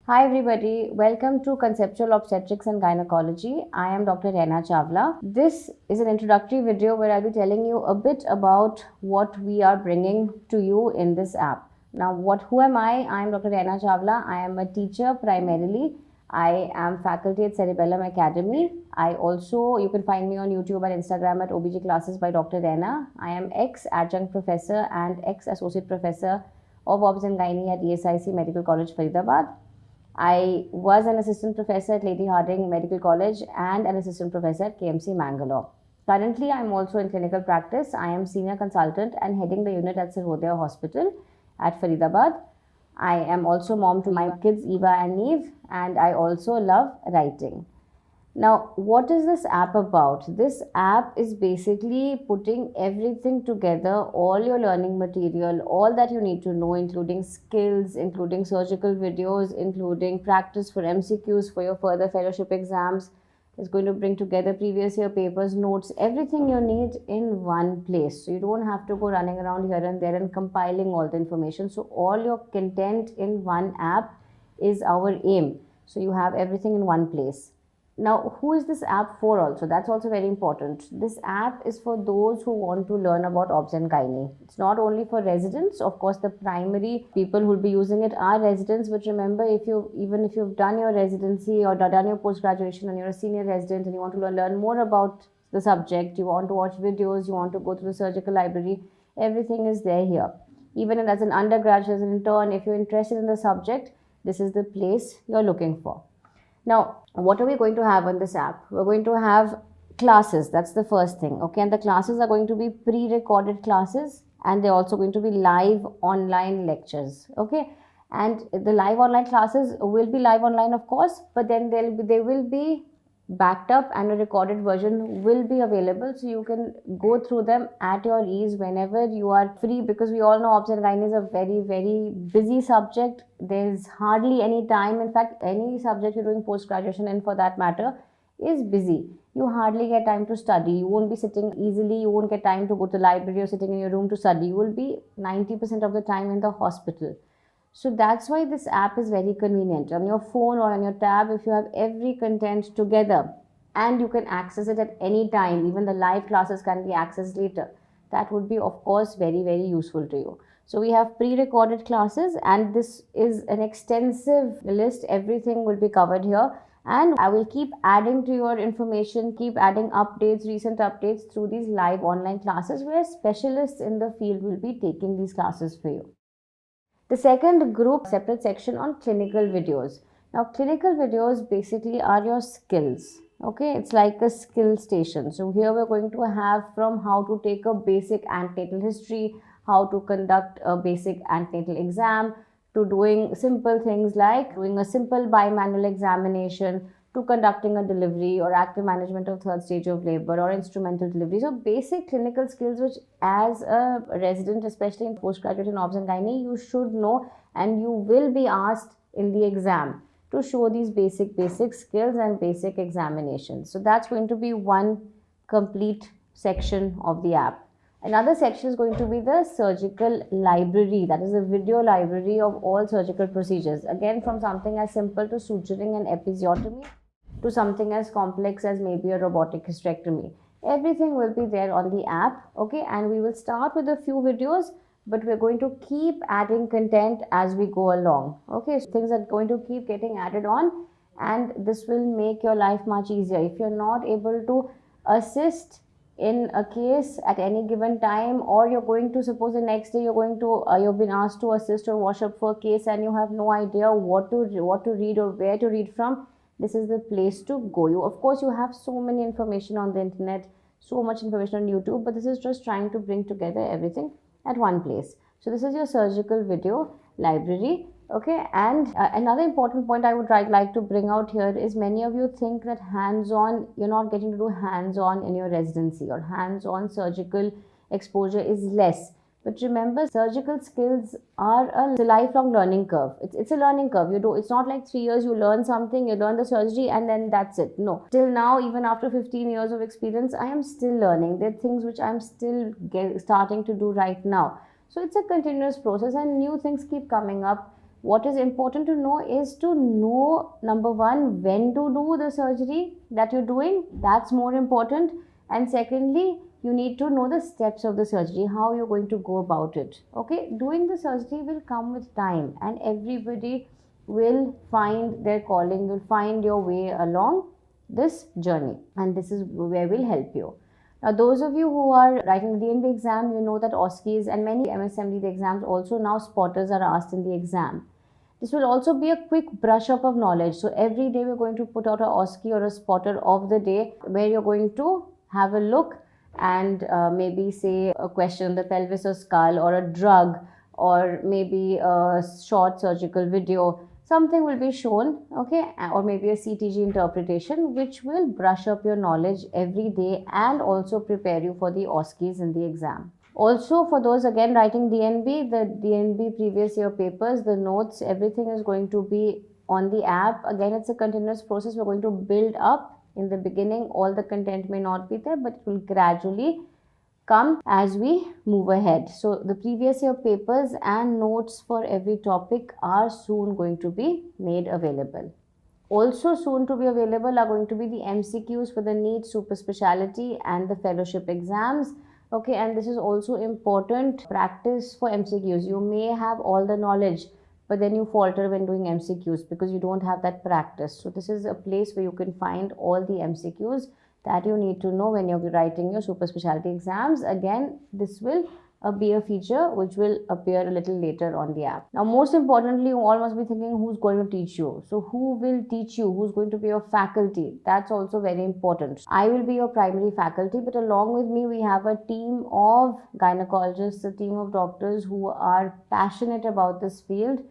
Hi everybody, welcome to Conceptual Obstetrics and Gynecology. I am Dr. Raina Chawla. This is an introductory video where I'll be telling you a bit about what we are bringing to you in this app. Now, who am I? I am Dr. Raina Chawla. I am a teacher primarily. I am faculty at Cerebellum Academy. You can find me on YouTube and Instagram at OBG Classes by Dr. Raina. I am ex-adjunct professor and ex-associate professor of Obs and Gynae at ESIC Medical College, Faridabad. I was an assistant professor at Lady Hardinge Medical College and an assistant professor at KMC, Mangalore. Currently, I am also in clinical practice. I am senior consultant and heading the unit at Sarvodaya Hospital at Faridabad. I am also mom to my kids Eva and Neev, and I also love writing. Now, what is this app about? This app is basically putting everything together, all your learning material, all that you need to know, including skills, including surgical videos, including practice for MCQs for your further fellowship exams. It's going to bring together previous year papers, notes, everything you need in one place. So you don't have to go running around here and there and compiling all the information. So all your content in one app is our aim. So you have everything in one place. Now, who is this app for also? That's also very important. This app is for those who want to learn about Obs and Gynae. It's not only for residents. Of course, the primary people who will be using it are residents. But remember, even if you've done your residency or done your post-graduation and you're a senior resident and you want to learn more about the subject, you want to watch videos, you want to go through the surgical library, everything is there here. Even as an undergraduate, as an intern, if you're interested in the subject, this is the place you're looking for. Now, what are we going to have on this app? We're going to have classes. That's the first thing. Okay. And the classes are going to be pre-recorded classes and they're also going to be live online lectures. Okay. And the live online classes will be live online, of course, but then they will be backed up and a recorded version will be available, so you can go through them at your ease whenever you are free, because we all know Obs and Gynae is a very, very busy subject. There's hardly any time. In fact, any subject you're doing post-graduation in, for that matter, is busy. You hardly get time to study. You won't be sitting easily. You won't get time to go to the library or sitting in your room to study. You will be 90% of the time in the hospital. So that's why this app is very convenient. On your phone or on your tab, if you have every content together and you can access it at any time, even the live classes can be accessed later. That would be, of course, very, very useful to you. So we have pre-recorded classes and this is an extensive list. Everything will be covered here. And I will keep adding to your information, keep adding updates, recent updates through these live online classes where specialists in the field will be taking these classes for you. The second group, separate section on clinical videos. Now, clinical videos basically are your skills. Okay, it's like a skill station. So here we're going to have from how to take a basic antenatal history, how to conduct a basic antenatal exam, to doing simple things like doing a simple bimanual examination, to conducting a delivery or active management of third stage of labor or instrumental delivery. So basic clinical skills which as a resident, especially in postgraduate in Obs and Gynae, you should know, and you will be asked in the exam to show these basic skills and basic examinations. So that's going to be one complete section of the app. Another section is going to be the surgical library. That is a video library of all surgical procedures. Again, from something as simple to suturing and episiotomy to something as complex as maybe a robotic hysterectomy. Everything will be there on the app. Okay, and we will start with a few videos, but we're going to keep adding content as we go along. Okay, so things are going to keep getting added on, and this will make your life much easier. If you're not able to assist in a case at any given time, or you're going to, suppose the next day you've been asked to assist or wash up for a case and you have no idea what to read or where to read from, this is the place to go. Of course, you have so many information on the internet, so much information on YouTube, but this is just trying to bring together everything at one place. So this is your surgical video library. Okay, and another important point I would like to bring out here is many of you think that hands-on, you're not getting to do hands-on in your residency, or hands-on surgical exposure is less. But remember, surgical skills are a lifelong learning curve. It's a learning curve. It's not like 3 years you learn something, you learn the surgery and then that's it. No. Till now, even after 15 years of experience, I am still learning. There are things which I'm still starting to do right now. So it's a continuous process and new things keep coming up. What is important to know is to know, number one, when to do the surgery that you're doing. That's more important. And secondly, you need to know the steps of the surgery, how you're going to go about it. Okay, doing the surgery will come with time, and everybody will find their calling, will find your way along this journey, and this is where we'll help you. Now, those of you who are writing the DNB exam, you know that OSCEs and many MSMD exams also now spotters are asked in the exam. This will also be a quick brush up of knowledge. So every day we're going to put out a OSCE or a spotter of the day where you're going to have a look and maybe say a question on the pelvis or skull, or a drug, or maybe a short surgical video. Something will be shown, okay, or maybe a CTG interpretation, which will brush up your knowledge every day and also prepare you for the OSCEs in the exam. Also, for those again writing DNB, the DNB previous year papers, the notes, everything is going to be on the app. Again, it's a continuous process. We're going to build up. In the beginning, all the content may not be there, but it will gradually come as we move ahead. So the previous year papers and notes for every topic are soon going to be made available. Also soon to be available are going to be the MCQs for the NEET, super specialty and the fellowship exams. Okay, and this is also important practice for MCQs. You may have all the knowledge, but then you falter when doing MCQs because you don't have that practice. So this is a place where you can find all the MCQs that you need to know when you're writing your super specialty exams. Again, this will be a feature which will appear a little later on the app. Now, most importantly, you all must be thinking who's going to teach you. So who will teach you? Who's going to be your faculty? That's also very important. I will be your primary faculty, but along with me, we have a team of gynecologists, a team of doctors who are passionate about this field.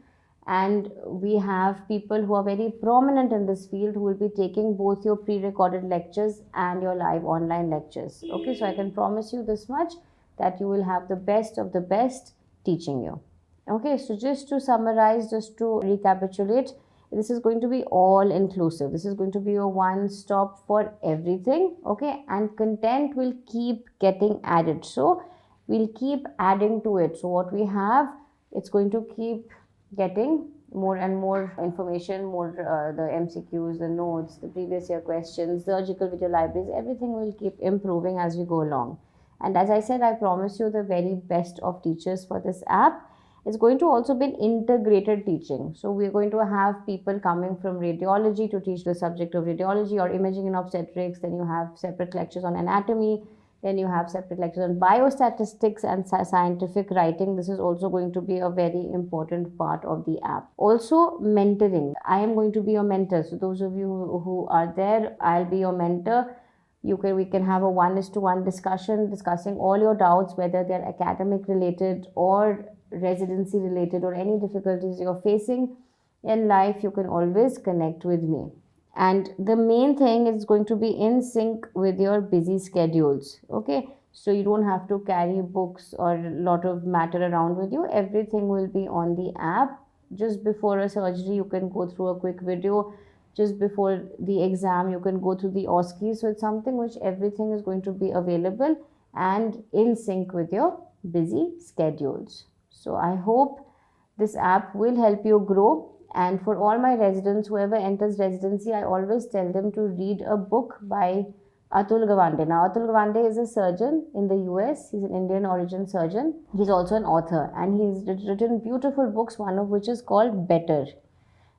And we have people who are very prominent in this field who will be taking both your pre-recorded lectures and your live online lectures. Okay, so I can promise you this much, that you will have the best of the best teaching you. Okay, so just to summarize, just to recapitulate, this is going to be all inclusive. This is going to be your one stop for everything. Okay, and content will keep getting added. So we'll keep adding to it. So what we have, it's going to keep getting more and more information, more the MCQs, the notes, the previous year questions, surgical video libraries, everything will keep improving as we go along. And as I said, I promise you the very best of teachers for this app. It's going to also be integrated teaching. So we're going to have people coming from radiology to teach the subject of radiology or imaging and obstetrics. Then you have separate lectures on anatomy. Then you have separate lectures on biostatistics and scientific writing. This is also going to be a very important part of the app. Also, mentoring. I am going to be your mentor. So those of you who are there, I'll be your mentor. We can have a 1:1 discussion, discussing all your doubts, whether they're academic related or residency related or any difficulties you're facing in life. You can always connect with me. And the main thing is going to be in sync with your busy schedules. Okay, so you don't have to carry books or a lot of matter around with you. Everything will be on the app. Just before a surgery, you can go through a quick video. Just before the exam, you can go through the OSCE. So it's something which everything is going to be available and in sync with your busy schedules. So I hope this app will help you grow. And for all my residents, whoever enters residency, I always tell them to read a book by Atul Gawande. Now, Atul Gawande is a surgeon in the US. He's an Indian origin surgeon. He's also an author, and he's written beautiful books, one of which is called Better.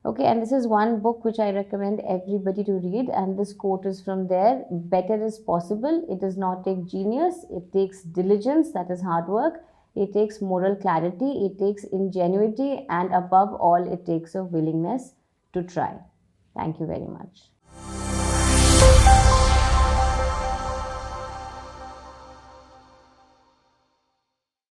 Okay, and this is one book which I recommend everybody to read, and this quote is from there: better is possible. It does not take genius. It takes diligence, that is hard work. It takes moral clarity. It takes ingenuity, and above all, it takes a willingness to try. Thank you very much.